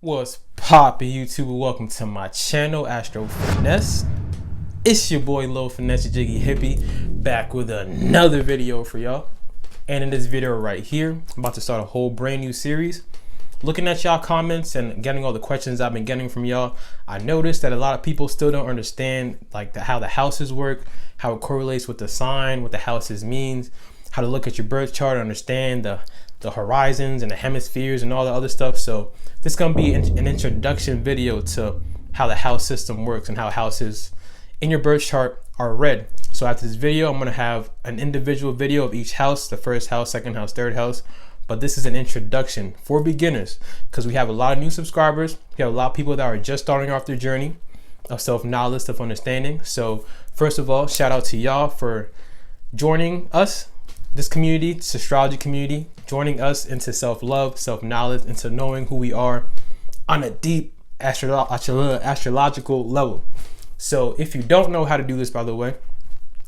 What's poppin' YouTube? Welcome to my channel, Astro Finesse. It's your boy Lil Finesse Jiggy Hippie back with another video for y'all. And in this video right here, I'm about to start a whole brand new series. Looking at y'all comments and getting all the questions I've been getting from y'all, I noticed that a lot of people still don't understand how the houses work, how it correlates with the sign, what the houses means, how to look at your birth chart, understand the horizons and the hemispheres and all the other stuff. So this is gonna be an introduction video to how the house system works and how houses in your birth chart are read. So after this video, I'm gonna have an individual video of each house, the first house, second house, third house. But this is an introduction for beginners because we have a lot of new subscribers. We have a lot of people that are just starting off their journey of self-knowledge, self-understanding. So first of all, shout out to y'all for joining us, this community, this astrology community, joining us into self-love, self-knowledge, into knowing who we are on a deep astrological level. So if you don't know how to do this, by the way,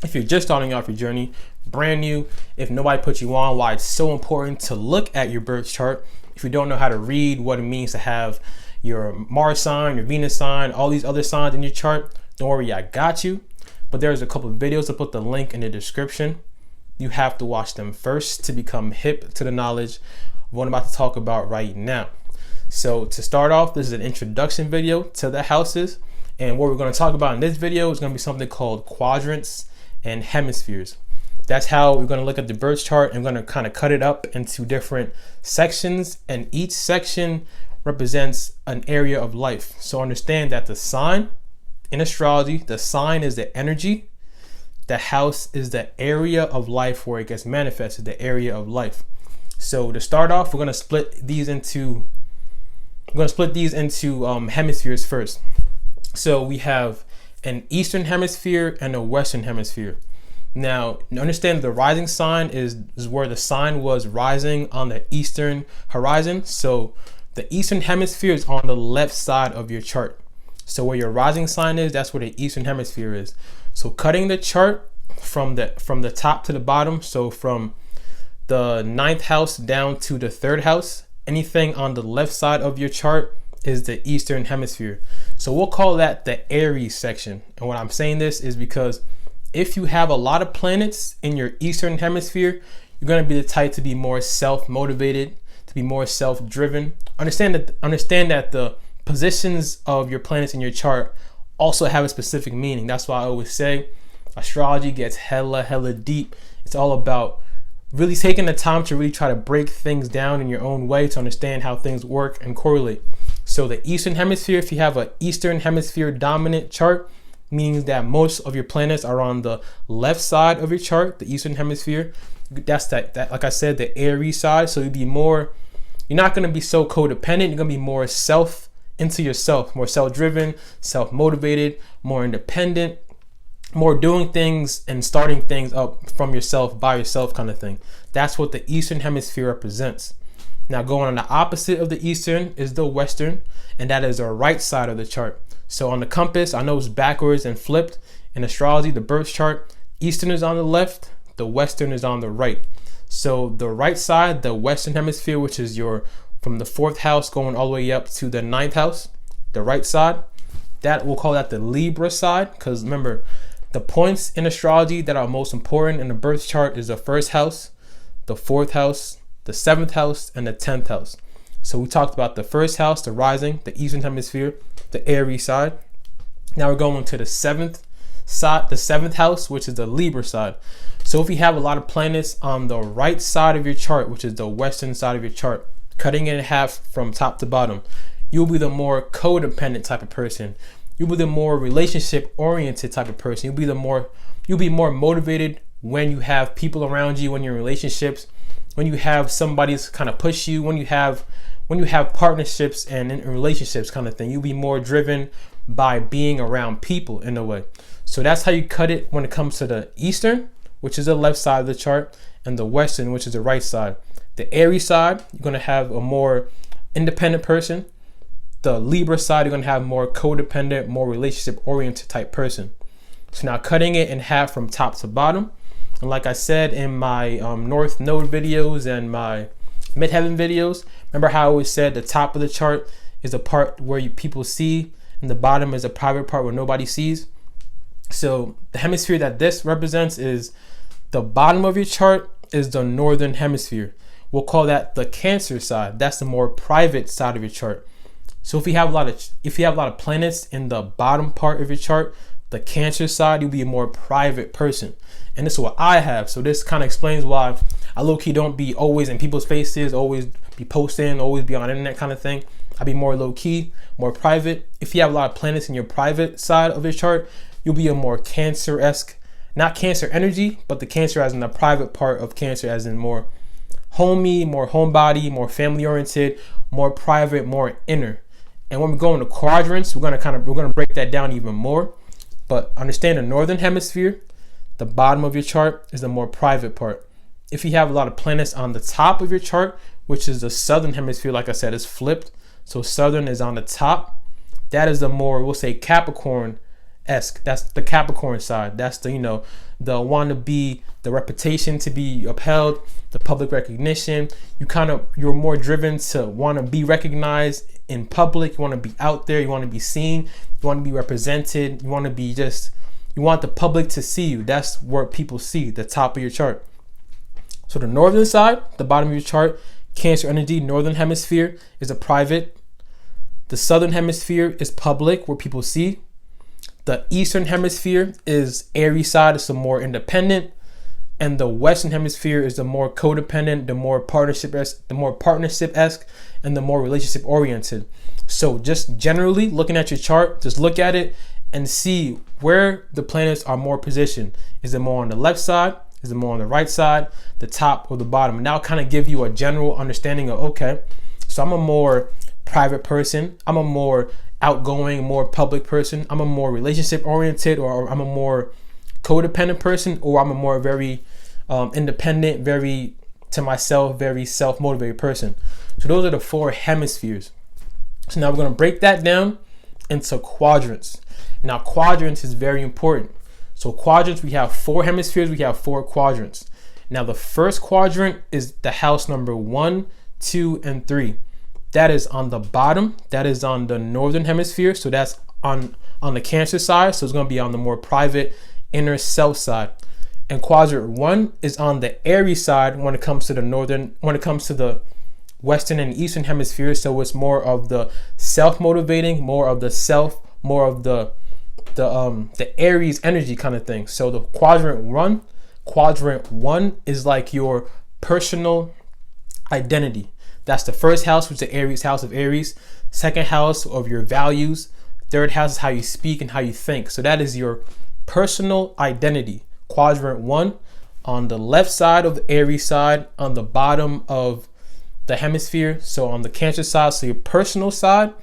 if you're just starting off your journey, brand new, if nobody put you on, why it's so important to look at your birth chart. If you don't know how to read what it means to have your Mars sign, your Venus sign, all these other signs in your chart, don't worry, I got you. But there's a couple of videos, I'll put the link in the description. You have to watch them first to become hip to the knowledge of what I'm about to talk about right now. So to start off, this is an introduction video to the houses. And what we're going to talk about in this video is going to be something called quadrants and hemispheres. That's how we're going to look at the birth chart and we're going to kind of cut it up into different sections. And each section represents an area of life. So understand that the sign in astrology, the sign is the energy. The house is the area of life where it gets manifested, the area of life. So to start off, we're going to split these into hemispheres first. So we have an eastern hemisphere and a western hemisphere. Now, understand the rising sign is where the sign was rising on the eastern horizon. So the eastern hemisphere is on the left side of your chart. So where your rising sign is, that's where the eastern hemisphere is. So cutting the chart from the top to the bottom, so from the 9th house down to the 3rd house, anything on the left side of your chart is the eastern hemisphere. So we'll call that the Aries section. And when I'm saying this is because if you have a lot of planets in your eastern hemisphere, you're going to be the type to be more self-motivated, to be more self-driven. Understand that the positions of your planets in your chart also have a specific meaning. That's why I always say astrology gets hella deep. It's all about really taking the time to really try to break things down in your own way to understand how things work and correlate. So the eastern hemisphere, if you have an eastern hemisphere dominant chart, means that most of your planets are on the left side of your chart, the eastern hemisphere. That's that like I said, the Aries side. So you're not going to be so codependent. You're going to be more into yourself, more self-driven, self-motivated, more independent, more doing things and starting things up from yourself, by yourself kind of thing. That's what the eastern hemisphere represents. Now going on the opposite of the eastern is the western, and that is the right side of the chart. So on the compass, I know it's backwards and flipped. In astrology, the birth chart, eastern is on the left, the western is on the right. So the right side, the western hemisphere, which is from the 4th house going all the way up to the 9th house, the right side, that we'll call that the Libra side. Because remember, the points in astrology that are most important in the birth chart is the 1st house, the 4th house, the 7th house, and the 10th house. So we talked about the 1st house, the rising, the eastern hemisphere, the Aries side. Now we're going to the 7th side, the 7th house, which is the Libra side. So if you have a lot of planets on the right side of your chart, which is the western side of your chart, cutting it in half from top to bottom, you'll be the more codependent type of person. You'll be the more relationship oriented type of person. You'll be more motivated when you have people around you, when you're in relationships, when you have somebody's kind of push you, when you have partnerships and in relationships kind of thing. You'll be more driven by being around people in a way. So that's how you cut it when it comes to the eastern, which is the left side of the chart, and the western, which is the right side. The Aries side, you're going to have a more independent person. The Libra side, you're going to have more codependent, more relationship oriented type person. So now cutting it in half from top to bottom. And like I said in my North Node videos and my Midheaven videos, remember how I always said the top of the chart is a part where people see, and the bottom is a private part where nobody sees. So the hemisphere that this represents is the bottom of your chart is the northern hemisphere. We'll call that the Cancer side. That's the more private side of your chart. So if you have a lot of planets in the bottom part of your chart, the Cancer side, you'll be a more private person. And this is what I have. So this kind of explains why I low-key don't be always in people's faces, always be posting, always be on the internet kind of thing. I be more low-key, more private. If you have a lot of planets in your private side of your chart, you'll be a more Cancer-esque, not Cancer energy, but the Cancer as in the private part of Cancer, as in more homey, more homebody, more family-oriented, more private, more inner. And when we go into quadrants, we're gonna break that down even more. But understand the northern hemisphere, the bottom of your chart is the more private part. If you have a lot of planets on the top of your chart, which is the southern hemisphere, like I said, is flipped. So southern is on the top. That is the more, we'll say, Capricorn-esque. That's the Capricorn side. That's the, the want to be, the reputation to be upheld, the public recognition. You're more driven to want to be recognized in public. You want to be out there. You want to be seen. You want to be represented. You want to be you want the public to see you. That's where people see the top of your chart. So the northern side, the bottom of your chart, Cancer energy, northern hemisphere is a private. The southern hemisphere is public, where people see. The eastern hemisphere is Aries side, it's the more independent. And the western hemisphere is the more codependent, the more partnership-esque, and the more relationship oriented. So just generally looking at your chart, just look at it and see where the planets are more positioned. Is it more on the left side? Is it more on the right side, the top, or the bottom? And that'll kind of give you a general understanding of, okay, so I'm a more private person. I'm a more outgoing, more public person. I'm a more relationship oriented, or I'm a more codependent person, or I'm a more very independent, very to myself, very self-motivated person. So those are the 4 hemispheres. So now we're going to break that down into quadrants. Now quadrants is very important. So quadrants, we have 4 hemispheres, we have 4 quadrants. Now the first quadrant is the house number 1, 2, and 3. That is on the bottom. That is on the northern hemisphere. So that's on the Cancer side. So it's going to be on the more private inner self side. And quadrant 1 is on the Aries side when it comes to the western and eastern hemisphere. So it's more of the self-motivating, more of the Aries energy kind of thing. So the quadrant one is like your personal identity. That's the first house, which is the Aries, house of Aries. Second house of your values. Third house is how you speak and how you think. So that is your personal identity. Quadrant 1 on the left side of the Aries side, on the bottom of the hemisphere. So on the Cancer side, so your personal side,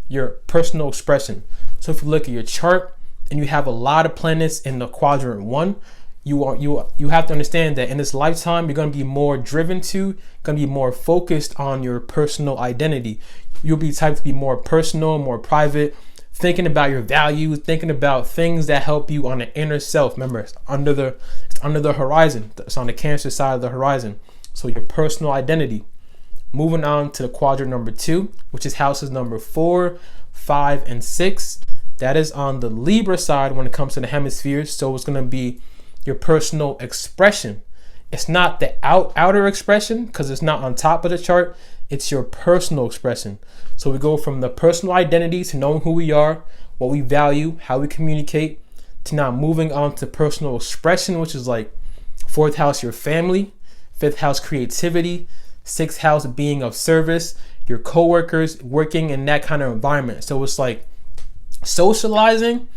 your personal expression. So if you look at your chart and you have a lot of planets in the quadrant 1, you have to understand that in this lifetime, you're going to be more driven to, going to be more focused on your personal identity. You'll be typed to be more personal, more private, thinking about your values, thinking about things that help you on the inner self. Remember, it's under the horizon. It's on the Cancer side of the horizon. So your personal identity. Moving on to the quadrant number 2, which is houses number 4, 5, and 6. That is on the Libra side when it comes to the hemispheres. So it's going to be your personal expression. It's not the outer expression because it's not on top of the chart. It's your personal expression. So we go from the personal identity to knowing who we are, what we value, how we communicate, to now moving on to personal expression, which is like 4th house, your family, 5th house, creativity, 6th house, being of service, your coworkers, working in that kind of environment. So it's like socializing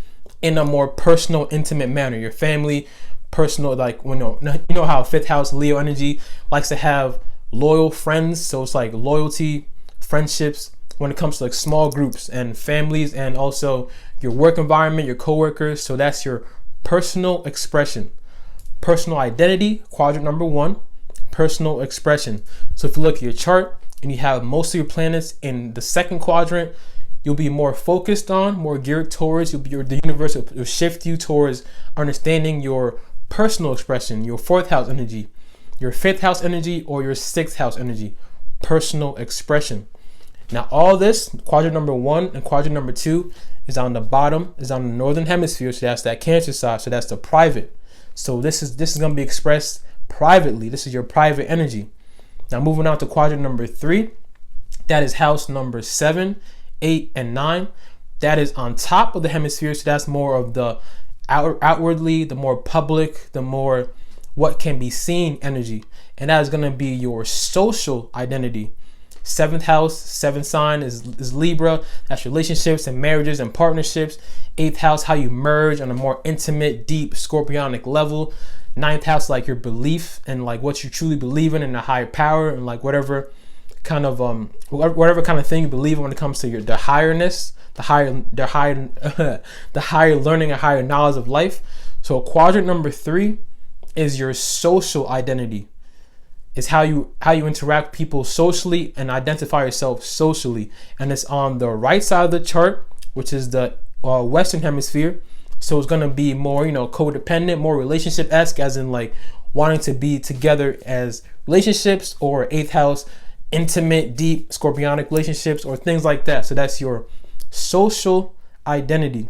in a more personal, intimate manner. Your family, personal, like you know how 5th house Leo energy likes to have loyal friends. So it's like loyalty, friendships when it comes to like small groups and families, and also your work environment, your coworkers. So that's your personal expression. Personal identity, quadrant number 1, personal expression. So if you look at your chart and you have most of your planets in the second quadrant, you'll be more focused on, more geared towards, the universe will shift you towards understanding your personal expression, your 4th house energy, your 5th house energy, or your 6th house energy, personal expression. Now all this, quadrant number 1 and quadrant number 2, is on the bottom, is on the northern hemisphere. So that's that Cancer side. So that's the private. So this is going to be expressed privately. This is your private energy. Now moving on to quadrant number 3, that is house number 7, 8, and 9. That is on top of the hemisphere. So that's more of the outwardly, the more public, the more what can be seen energy. And that is going to be your social identity. 7th house, 7th sign is Libra. That's relationships and marriages and partnerships. 8th house, how you merge on a more intimate, deep, scorpionic level. 9th house, like your belief and like what you truly believe in a higher power, and like whatever kind of thing you believe in when it comes to the higherness, the higher learning and higher knowledge of life. So quadrant number 3 is your social identity. It's how you interact with people socially and identify yourself socially. And it's on the right side of the chart, which is the Western hemisphere. So it's going to be more, codependent, more relationship-esque, as in like wanting to be together as relationships, or 8th house, intimate, deep, scorpionic relationships, or things like that. So that's your social identity.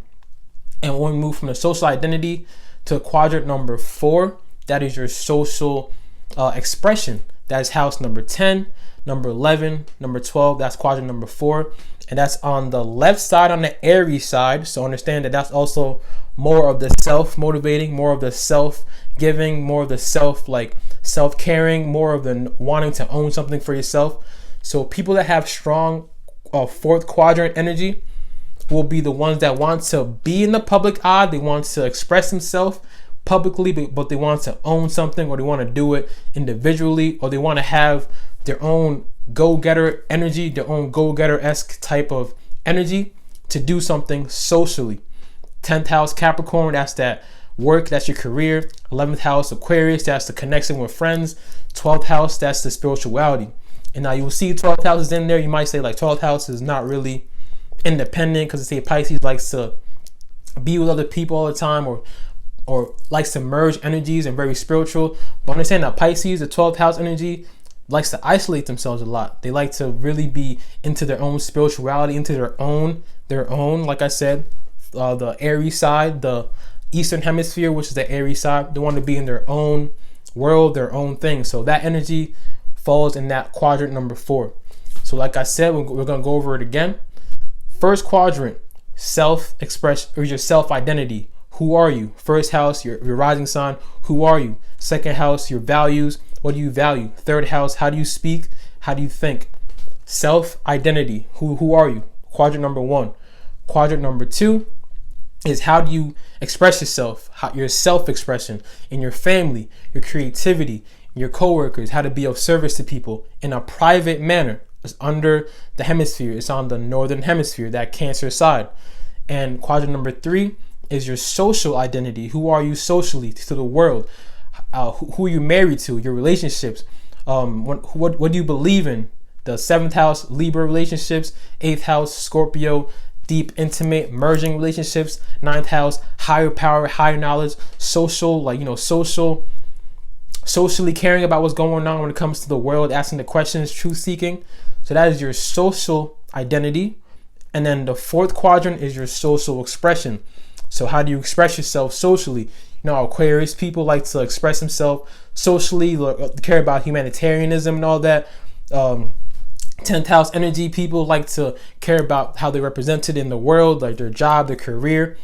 And when we move from the social identity to quadrant number 4, that is your social expression. That is house number 10, number 11, number 12. That's quadrant number 4. And that's on the left side, on the Aries side. So understand that that's also more of the self-motivating, more of the self-giving, more of the self-caring, more of the wanting to own something for yourself. So people that have strong 4th quadrant energy will be the ones that want to be in the public eye. They want to express themselves publicly, but they want to own something, or they want to do it individually, or they want to have their own go-getter energy, their own go-getter-esque type of energy to do something socially. 10th house Capricorn, that's that work, that's your career. 11th house Aquarius, that's the connection with friends. 12th house, that's the spirituality. And now you will see 12th house is in there. You might say like 12th house is not really independent, because say Pisces likes to be with other people all the time, or likes to merge energies and very spiritual. But understand that Pisces, the 12th house energy, likes to isolate themselves a lot. They like to really be into their own spirituality, into their own, like I said, the Aries side, the Eastern hemisphere, which is the Aries side. They want to be in their own world, their own thing. So that energy falls in that quadrant number 4. So like I said, we're going to go over it again. First quadrant, self-expression, or your self-identity. Who are you? First house, your rising sign. Who are you? Second house, your values. What do you value? Third house, how do you speak? How do you think? Self-identity. Who are you? Quadrant number 1. Quadrant number 2 is how do you express yourself? Your self-expression in your family, your creativity, your coworkers, how to be of service to people in a private manner. It's under the hemisphere. It's on the northern hemisphere, that Cancer side. And quadrant number 3 is your social identity. Who are you socially to the world? Who are you married to? Your relationships. What do you believe in? The 7th house, Libra relationships. 8th house, Scorpio, deep, intimate, merging relationships. 9th house, higher power, higher knowledge, social, socially caring about what's going on when it comes to the world, asking the questions, truth seeking. So that is your social identity. And then the 4th quadrant is your social expression. So how do you express yourself socially? Aquarius people like to express themselves socially, care about humanitarianism and all that. 10th house energy people like to care about how they're represented in the world, like their job, their career.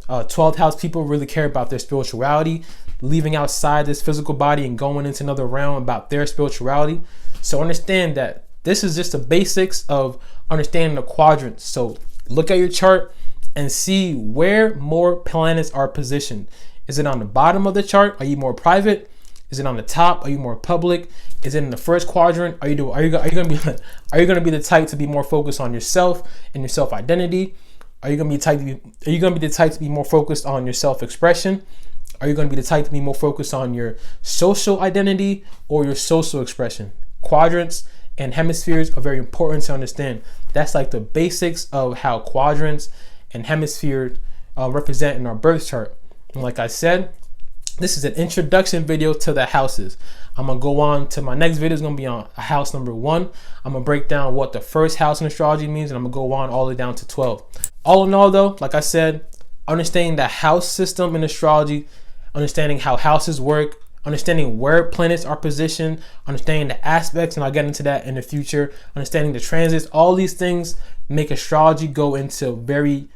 12th house people really care about their spirituality, leaving outside this physical body and going into another realm about their spirituality. So understand that this is just the basics of understanding the quadrants. So look at your chart and see where more planets are positioned. Is it on the bottom of the chart? Are you more private? Is it on the top? Are you more public? Is it in the first quadrant? Are you going to be the type to be more focused on yourself and your self identity? Are you going to be the type to be more focused on your self expression? Are you going to be the type to be more focused on your social identity or your social expression? Quadrants and hemispheres are very important to understand. That's like the basics of how quadrants and hemispheres represent in our birth chart. And like I said, This is an introduction video to the houses. I'm gonna go on to my next video. Is gonna be on house number 1. I'm gonna break down what the first house in astrology means, and I'm gonna go on all the way down to 12. All in all, though, like I said, understanding the house system in astrology, understanding how houses work, understanding where planets are positioned, understanding the aspects, and I'll get into that in the future, understanding the transits, all these things make astrology go into very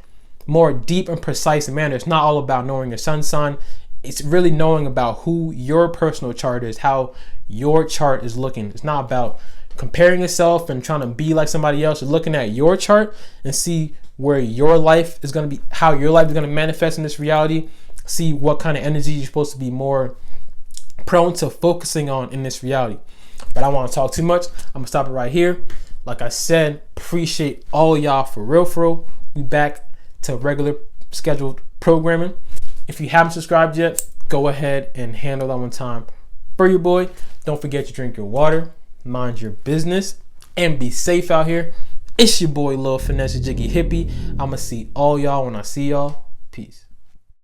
more deep and precise manner. It's not all about knowing your sun sign. It's really knowing about who your personal chart is, how your chart is looking. It's not about comparing yourself and trying to be like somebody else. You're looking at your chart and see where your life is going to be, how your life is going to manifest in this reality. See what kind of energy you're supposed to be more prone to focusing on in this reality. But I don't want to talk too much. I'm going to stop it right here. Like I said, appreciate all y'all for real. We back to regular scheduled programming. If you haven't subscribed yet, go ahead and handle that one time for your boy. Don't forget to drink your water, mind your business, and be safe out here. It's your boy, Lil Finesse Jiggy Hippie. I'ma see all y'all when I see y'all. Peace.